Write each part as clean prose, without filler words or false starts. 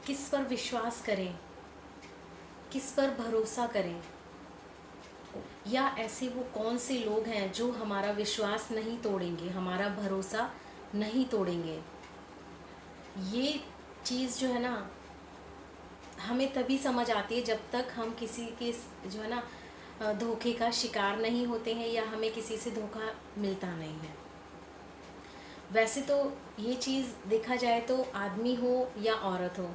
किस पर विश्वास करें, किस पर भरोसा करें, या ऐसे वो कौन से लोग हैं जो हमारा विश्वास नहीं तोड़ेंगे, हमारा भरोसा नहीं तोड़ेंगे। ये चीज़ जो है ना, हमें तभी समझ आती है जब तक हम किसी के जो है ना धोखे का शिकार नहीं होते हैं, या हमें किसी से धोखा मिलता नहीं है। वैसे तो ये चीज़ देखा जाए तो आदमी हो या औरत हो,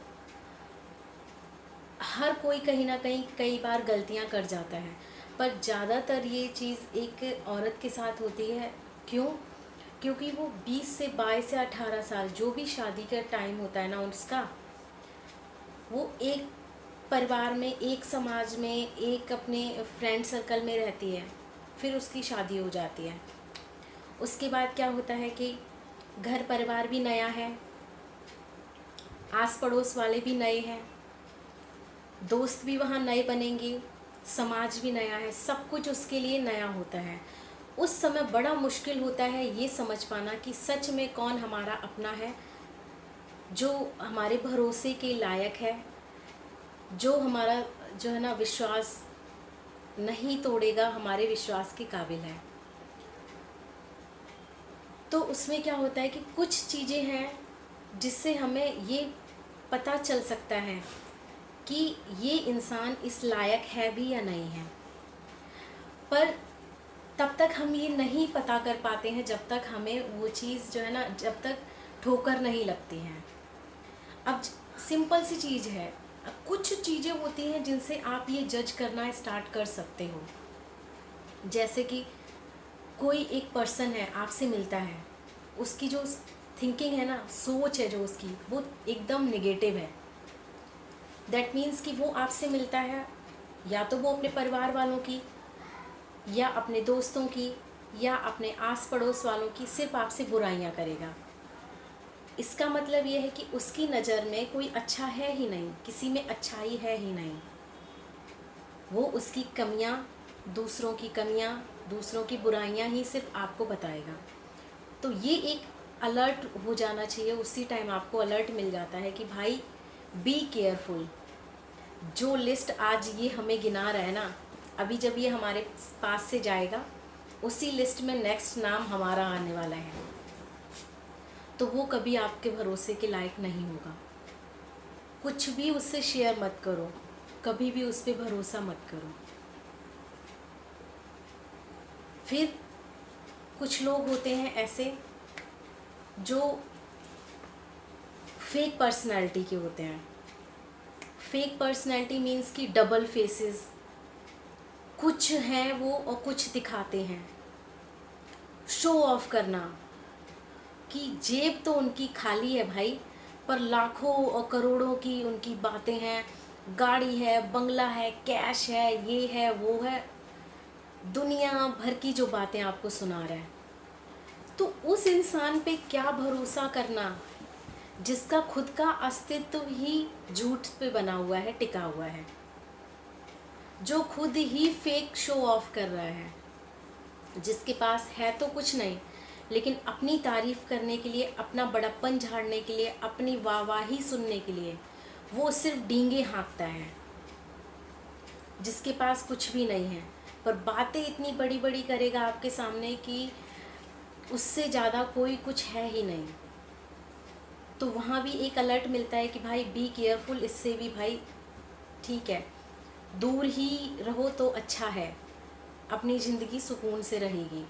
हर कोई कहीं ना कहीं कई बार गलतियां कर जाता है, पर ज़्यादातर ये चीज़ एक औरत के साथ होती है। क्यों? क्योंकि वो 20 से 22 या 18 साल जो भी शादी का टाइम होता है ना उसका, वो एक परिवार में, एक समाज में, एक अपने फ्रेंड सर्कल में रहती है। फिर उसकी शादी हो जाती है। उसके बाद क्या होता है कि घर परिवार भी नया है, आस पड़ोस वाले भी नए हैं, दोस्त भी वहाँ नए बनेंगे, समाज भी नया है, सब कुछ उसके लिए नया होता है। उस समय बड़ा मुश्किल होता है ये समझ पाना कि सच में कौन हमारा अपना है, जो हमारे भरोसे के लायक है, जो हमारा जो है ना विश्वास नहीं तोड़ेगा, हमारे विश्वास के काबिल है। तो उसमें क्या होता है कि कुछ चीज़ें हैं जिससे हमें ये पता चल सकता है कि ये इंसान इस लायक है भी या नहीं है। पर तब तक हम ये नहीं पता कर पाते हैं जब तक हमें वो चीज़ जो है ना, जब तक ठोकर नहीं लगती हैं। अब सिंपल सी चीज़ है, कुछ चीज़ें होती हैं जिनसे आप ये जज करना स्टार्ट कर सकते हो। जैसे कि कोई एक पर्सन है, आपसे मिलता है, उसकी जो थिंकिंग है ना, सोच है जो उसकी, वो एकदम नेगेटिव है। दैट मीन्स कि वो आपसे मिलता है, या तो वो अपने परिवार वालों की, या अपने दोस्तों की, या अपने आस पड़ोस वालों की सिर्फ आपसे बुराइयां करेगा। इसका मतलब ये है कि उसकी नज़र में कोई अच्छा है ही नहीं, किसी में अच्छाई है ही नहीं। वो उसकी कमियां, दूसरों की कमियां, दूसरों की बुराइयां ही सिर्फ आपको बताएगा। तो ये एक अलर्ट हो जाना चाहिए, उसी टाइम आपको अलर्ट मिल जाता है कि भाई बी केयरफुल। जो लिस्ट आज ये हमें गिना रहा है ना, अभी जब ये हमारे पास से जाएगा, उसी लिस्ट में नेक्स्ट नाम हमारा आने वाला है। तो वो कभी आपके भरोसे के लायक नहीं होगा। कुछ भी उससे शेयर मत करो, कभी भी उस पर भरोसा मत करो। फिर कुछ लोग होते हैं ऐसे जो फेक पर्सनैलिटी के होते हैं। फेक पर्सनैलिटी मीन्स कि डबल फेसेस, कुछ हैं वो और कुछ दिखाते हैं। शो ऑफ करना कि जेब तो उनकी खाली है भाई, पर लाखों और करोड़ों की उनकी बातें हैं, गाड़ी है, बंगला है, कैश है, ये है, वो है, दुनिया भर की जो बातें आपको सुना रहा है। तो उस इंसान पे क्या भरोसा करना जिसका खुद का अस्तित्व ही झूठ पे बना हुआ है, टिका हुआ है, जो खुद ही फेक शो ऑफ कर रहा है, जिसके पास है तो कुछ नहीं, लेकिन अपनी तारीफ करने के लिए, अपना बड़प्पन झाड़ने के लिए, अपनी वाहवाही सुनने के लिए वो सिर्फ डींगे हाँकता है, जिसके पास कुछ भी नहीं है, पर बातें इतनी बड़ी बड़ी करेगा आपके सामने कि उससे ज़्यादा कोई कुछ है ही नहीं। तो वहाँ भी एक अलर्ट मिलता है कि भाई बी केयरफुल, इससे भी भाई ठीक है, दूर ही रहो तो अच्छा है, अपनी ज़िंदगी सुकून से रहेगी।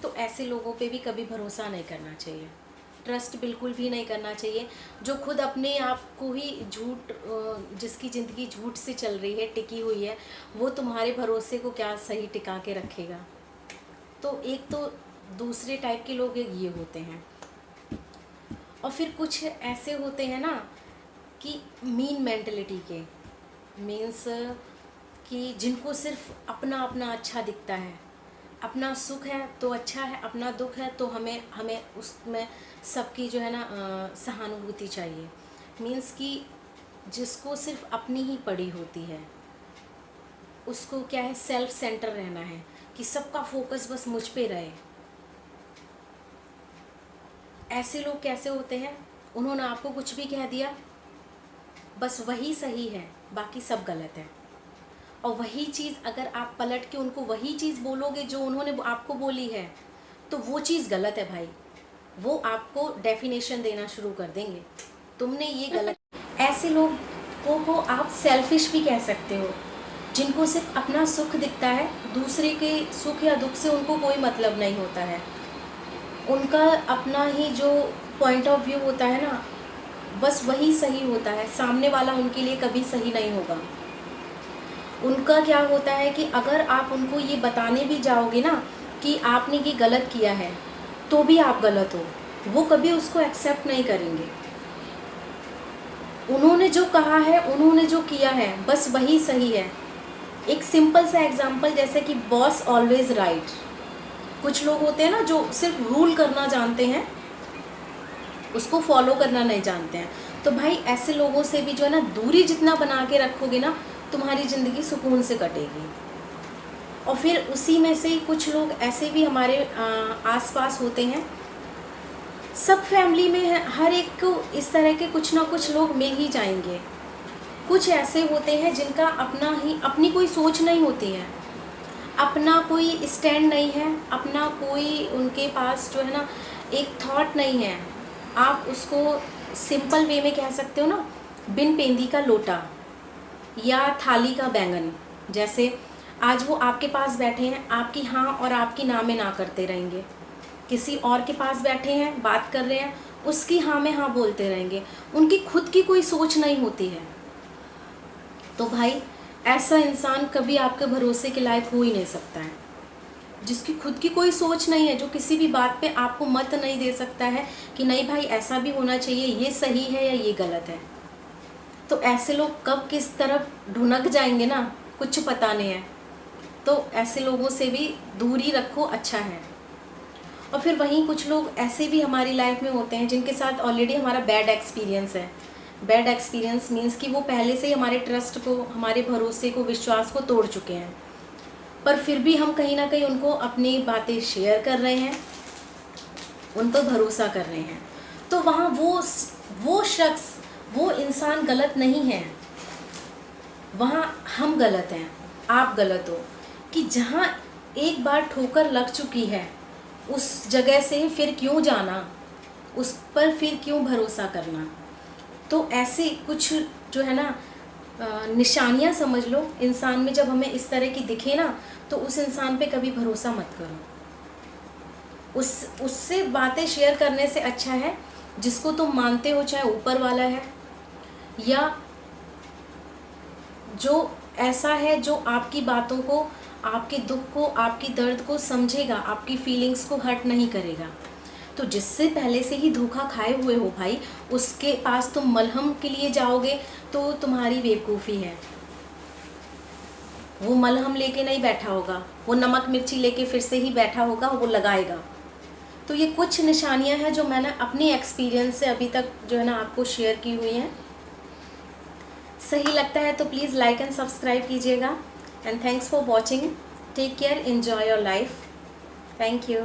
तो ऐसे लोगों पे भी कभी भरोसा नहीं करना चाहिए, ट्रस्ट बिल्कुल भी नहीं करना चाहिए। जो खुद अपने आप को ही झूठ, जिसकी ज़िंदगी झूठ से चल रही है, टिकी हुई है, वो तुम्हारे भरोसे को क्या सही टिका के रखेगा। तो एक तो दूसरे टाइप के लोग ये होते हैं। और फिर कुछ ऐसे होते हैं ना कि मीन मेंटलिटी के, मीन्स कि जिनको सिर्फ अपना अपना अच्छा दिखता है, अपना सुख है तो अच्छा है, अपना दुख है तो हमें हमें उसमें सबकी जो है ना सहानुभूति चाहिए। मीन्स कि जिसको सिर्फ अपनी ही पड़ी होती है, उसको क्या है, सेल्फ सेंटर रहना है, कि सबका फोकस बस मुझ पे रहे। ऐसे लोग कैसे होते हैं? उन्होंने आपको कुछ भी कह दिया, बस वही सही है, बाकी सब गलत है। और वही चीज़ अगर आप पलट के उनको वही चीज़ बोलोगे जो उन्होंने आपको बोली है, तो वो चीज़ गलत है भाई। वो आपको डेफिनेशन देना शुरू कर देंगे, तुमने ये गलत। ऐसे लोगों को आप सेल्फिश भी कह सकते हो, जिनको सिर्फ अपना सुख दिखता है, दूसरे के सुख या दुख से उनको कोई मतलब नहीं होता है। उनका अपना ही जो पॉइंट ऑफ व्यू होता है ना, बस वही सही होता है, सामने वाला उनके लिए कभी सही नहीं होगा। उनका क्या होता है कि अगर आप उनको ये बताने भी जाओगे ना कि आपने ये गलत किया है, तो भी आप गलत हो, वो कभी उसको एक्सेप्ट नहीं करेंगे। उन्होंने जो कहा है, उन्होंने जो किया है, बस वही सही है। एक सिंपल सा एग्जांपल, जैसे कि बॉस ऑलवेज राइट। कुछ लोग होते हैं ना जो सिर्फ रूल करना जानते हैं, उसको फॉलो करना नहीं जानते हैं। तो भाई ऐसे लोगों से भी जो है ना, दूरी जितना बना के रखोगे ना, तुम्हारी ज़िंदगी सुकून से कटेगी। और फिर उसी में से कुछ लोग ऐसे भी हमारे आसपास होते हैं। सब फैमिली में हर एक को इस तरह के कुछ ना कुछ लोग मिल ही जाएंगे। कुछ ऐसे होते हैं जिनका अपनी कोई सोच नहीं होती है, अपना कोई स्टैंड नहीं है, अपना कोई उनके पास जो है ना एक थॉट नहीं है। आप उसको सिंपल वे में कह सकते हो ना, बिन पेंदी का लोटा या थाली का बैंगन। जैसे आज वो आपके पास बैठे हैं, आपकी हाँ और आपकी ना में ना करते रहेंगे। किसी और के पास बैठे हैं, बात कर रहे हैं, उसकी हाँ में हाँ बोलते रहेंगे। उनकी खुद की कोई सोच नहीं होती है। तो भाई ऐसा इंसान कभी आपके भरोसे के लायक हो ही नहीं सकता है। जिसकी खुद की कोई सोच नहीं है, जो किसी भी बात पे आपको मत नहीं दे सकता है कि नहीं भाई ऐसा भी होना चाहिए, ये सही है या ये गलत है। तो ऐसे लोग कब किस तरफ ढुनक जाएंगे ना, कुछ पता नहीं है। तो ऐसे लोगों से भी दूरी रखो, अच्छा है। और फिर वहीं कुछ लोग ऐसे भी हमारी लाइफ में होते हैं जिनके साथ ऑलरेडी हमारा बैड एक्सपीरियंस है। बैड एक्सपीरियंस मीन्स कि वो पहले से ही हमारे ट्रस्ट को, हमारे भरोसे को, विश्वास को तोड़ चुके हैं, पर फिर भी हम कहीं ना कहीं उनको अपनी बातें शेयर कर रहे हैं, उन पर भरोसा कर रहे हैं। तो वहाँ वो शख्स, वो इंसान गलत नहीं है, वहाँ हम गलत हैं, आप गलत हो। कि जहाँ एक बार ठोकर लग चुकी है, उस जगह से फिर क्यों जाना, उस पर फिर क्यों भरोसा करना। तो ऐसे कुछ जो है ना निशानियाँ समझ लो इंसान में, जब हमें इस तरह की दिखे ना, तो उस इंसान पे कभी भरोसा मत करो। उससे बातें शेयर करने से अच्छा है जिसको तुम मानते हो, चाहे ऊपर वाला है या जो ऐसा है जो आपकी बातों को, आपके दुख को, आपकी दर्द को समझेगा, आपकी फीलिंग्स को हर्ट नहीं करेगा। तो जिससे पहले से ही धोखा खाए हुए हो भाई, उसके पास तुम मलहम के लिए जाओगे तो तुम्हारी बेवकूफ़ी है। वो मलहम लेके नहीं बैठा होगा, वो नमक मिर्ची लेके फिर से ही बैठा होगा, वो लगाएगा। तो ये कुछ निशानियां हैं जो मैंने अपनी एक्सपीरियंस से अभी तक जो है ना आपको शेयर की हुई हैं। सही लगता है तो प्लीज़ लाइक एंड सब्सक्राइब कीजिएगा। And thanks for watching. Take care, enjoy your life. Thank you.